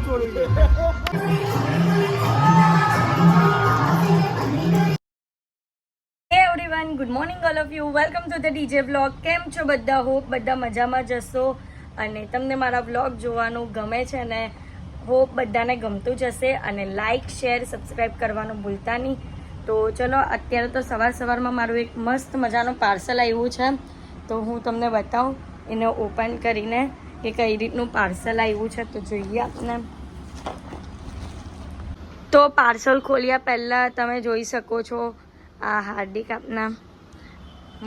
Everyone, good morning all of you. Welcome to the DJ vlog. કેમ છો બધા? Hope બધા મજામાં જશો અને તમને મારા વ્લોગ જોવાનું ગમે છે ને હોપ બધાને ગમતું જ હશે. અને લાઇક શેર સબસ્ક્રાઈબ કરવાનું ભૂલતા નહીં. તો ચલો, અત્યારે તો સવારમાં મારું એક મસ્ત મજાનું પાર્સલ આવ્યું છે, તો હું તમને બતાવું એને ઓપન કરીને કે કઈ રીતનું પાર્સલ આવ્યું છે. તો જોઈએ આપને. તો પાર્સલ ખોલ્યા પહેલાં તમે જોઈ શકો છો આ હાર્દિક આપના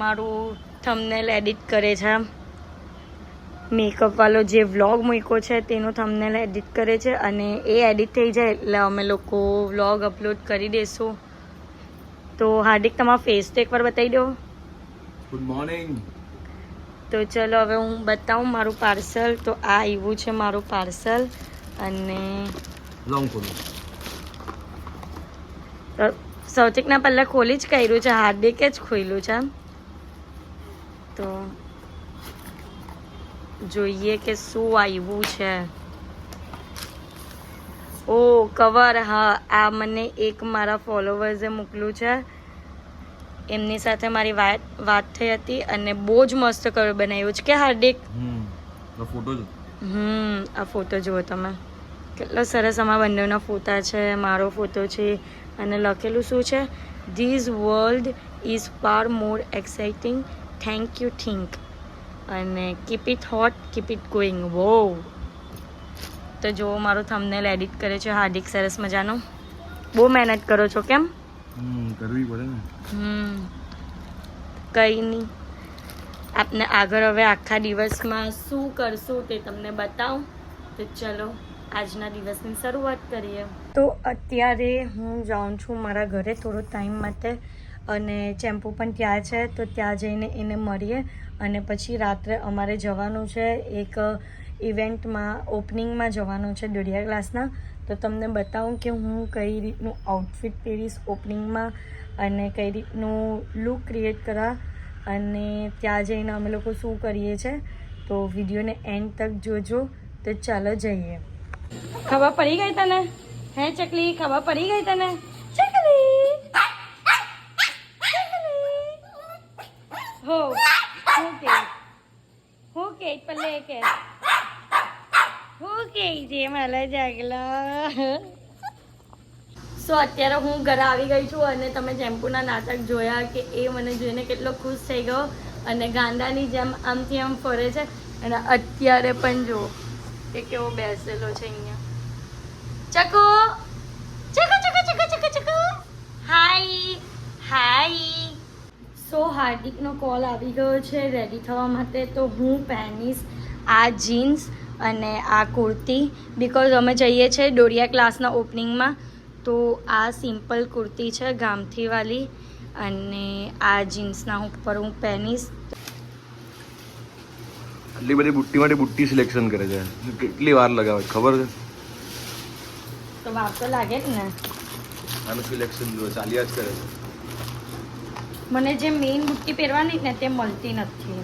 મારું થંબનેલ એડિટ કરે છે. મેકઅપ વાળો જે વ્લોગ મૂક્યો છે તેનું થંબનેલ એડિટ કરે છે અને એ એડિટ થઈ જાય એટલે અમે લોકો વ્લોગ અપલોડ કરી દઈશું. તો હાર્દિક, તમારો ફેસ તો એકવાર બતાવી દો. Good morning. તો ચલો હવે હું બતાવું મારું પાર્સલ. તો આ આવ્યું છે મારું પાર્સલ અને લોંગ ખોલું. સૌથી પહેલાં ખોલી જ કર્યું છે, હાર્દિકે જ ખોલ્યું છે. તો જોઈએ કે શું આવ્યું છે. ઓ કવર, હા, આ મને એક મારા ફોલોવર્સે મોકલ્યું છે. એમની સાથે મારી વાત થઈ હતી અને બહુ જ મસ્ત કવર બનાવ્યું છે કે હાર્દિક? ફોટો આ ફોટો જુઓ તમે, કેટલો સરસ અમારા બંનેના ફોટા છે, મારો ફોટો છે અને લખેલું શું છે? This world is far more exciting, than you think, અને keep it hot, keep it going. વો, તો જો મારું થંબનેલ એડિટ કરે છે હાર્દિક, સરસ મજાનું. બહુ મહેનત કરો છો કેમ? કરવી પડે ને. કંઈ નહીં, આપને આગળ હવે આખા દિવસમાં શું કરશું તે તમને બતાવું. તો ચલો આજના દિવસની શરૂઆત કરીએ. તો અત્યારે હું જાઉં છું મારા ઘરે થોડો ટાઈમ માટે અને ચેમ્પુ પણ ત્યાં છે, તો ત્યાં જઈને એને મળીએ અને પછી રાત્રે અમારે જવાનું છે એક ઇવેન્ટમાં, ઓપનિંગમાં જવાનું છે દોડિયા ક્લાસના. તો તમને બતાવું કે હું કઈ રીતનું આઉટફિટ પહેરીશ ઓપનિંગમાં અને કઈ રીતનું લુક ક્રિએટ કરવા, અને ત્યાં જઈને અમે લોકો શું કરીએ છીએ. તો વિડીયોને એન્ડ તક જોજો. તો ચાલો જઈએ. ખબર પડી ગઈ તને? હે ચકલી, ખબર પડી ગઈ તને? ચકલી હો, હું કે પલ્લે કે હું કે જે માલા જાગલા. સો અત્યારે હું ઘરે આવી ગઈ છું અને તમે ચેમ્પુના નાટક જોયા કે એ મને જોઈને કેટલો ખુશ થઈ ગયો અને ગાંડાની જેમ આમથી આમ ફરે છે. અને અત્યારે પણ જો કે કેવો બેસેલો છે અહીંયા. ચકો ચકો ચકો ચકો ચકો ચકો, હાય હાય. સો હાર્દિકનો કોલ આવી ગયો છે રેડી થવા માટે. તો હું પહેરીશ આ જીન્સ અને આ કુર્તી, બિકોઝ અમે જઈએ છીએ દોડિયા ક્લાસના ઓપનિંગમાં. તો આ સિમ્પલ કુર્તી છે ગામથી વાળી અને આ જીન્સના ઉપર હું પહેરીશ. આટલી બધી બુટ્ટી માટે બુટ્ટી સિલેક્શન કરે છે, કેટલી વાર લગાવે ખબર છે? તો વાર તો લાગે જ ને. આનું સિલેક્શન જો ચાલ્યા જ કરે છે. મને જે મેઇન બુટ્ટી પહેરવાની ને તે મળતી નથી.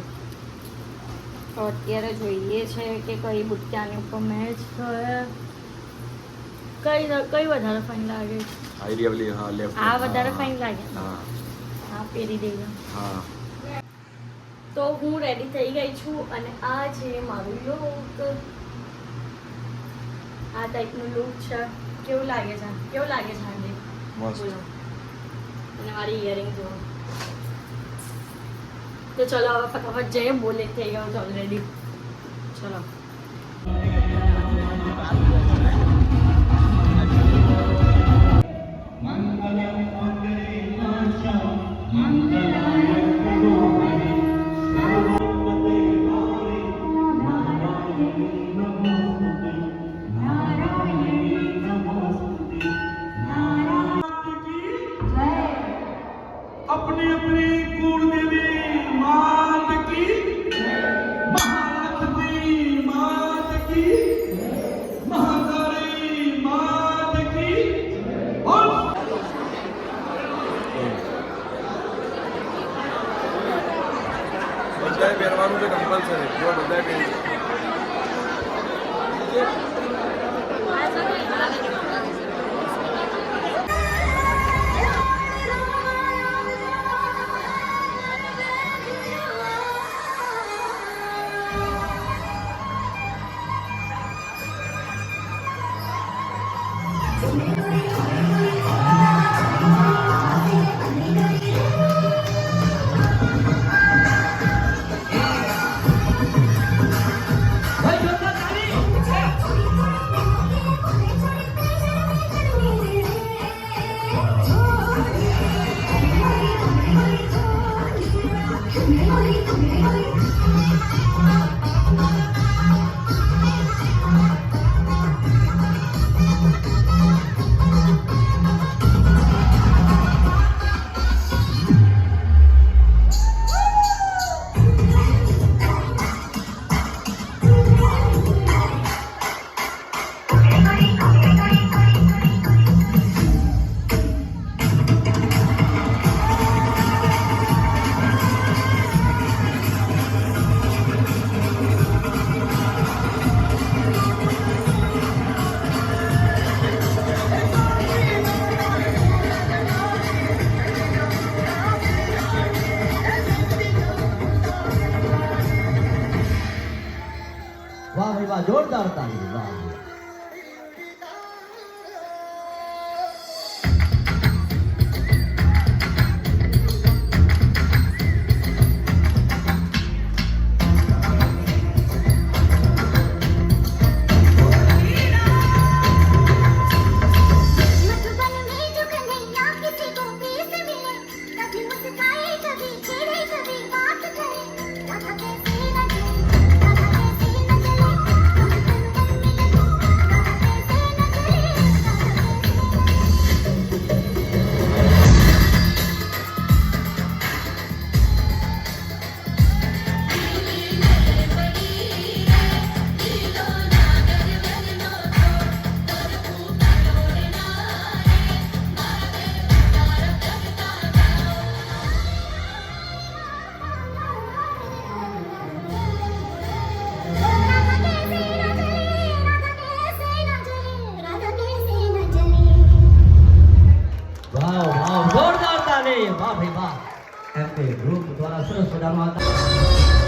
તો અત્યારે જોઈએ છે કે કઈ બુટ્ટી આની ઉપર મેચ થાય. કઈ વધારે ફાઇન લાગે? આઈડિયા, હા, લેફ્ટ. આ વધારે ફાઇન લાગે. હા, આ પહેરી દઈએ. હા. તો હું રેડી થઈ ગઈ છું અને આ છે મારું લુક. આ ટાઈપનું લુક છે. કેવું લાગે છે? કેવું લાગે છે આજે? મસ્ત. અને મારી ઇયરિંગ જુઓ. તો ચલો હવે ફટાફટ જઈએ, બહુ લેટ થઈ ગયો છે ઓલરેડી. ચલો. अपनी अपनी कुल देवी मात की, महालक्ष्मी मात ભાઈ વાહ એમને ગ્રુપ દ્વારા સરસ મજાનો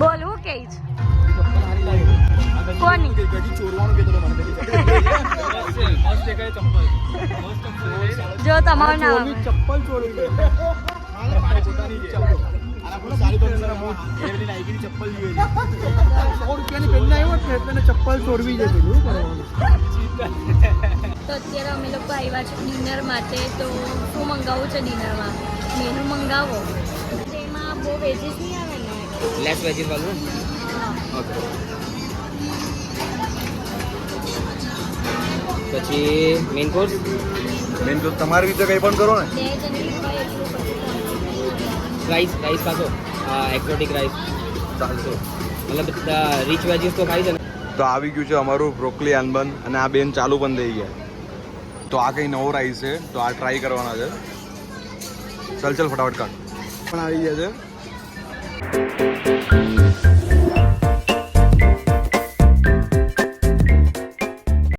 બોલવું કે કોની જો તમારું નામ ચપ્પલ ચોરવી છે તો અત્યારે અમે લોકો આવ્યા છે ડિનર માટે તો શું મંગાવવું છે ડિનરમાં મેનુ મંગાવો તેમાં બહુ વેજીસ નહીં આવે ને લેસ વેજીસ વાળું પછી મેઇન કોર્સ મેન તો તમારી રીતે કંઈ પણ કરો ને બે જણની હોય એટલું બધું રાઈસ પાછો એક્ઝોટિક રાઈસ ચાલશે મતલબ બધા રીચ વેજીસ તો ખાઈ છે ને તો આવી ગયું છે અમારું બ્રોકલી આનબન અને આ બેન ચાલુ પણ થઈ ગયા તો આ કંઈ નવો રાઈસ છે તો આ ટ્રાય કરવાના છે ચલ ફટાફટ કાઢ પણ આવી ગયા છે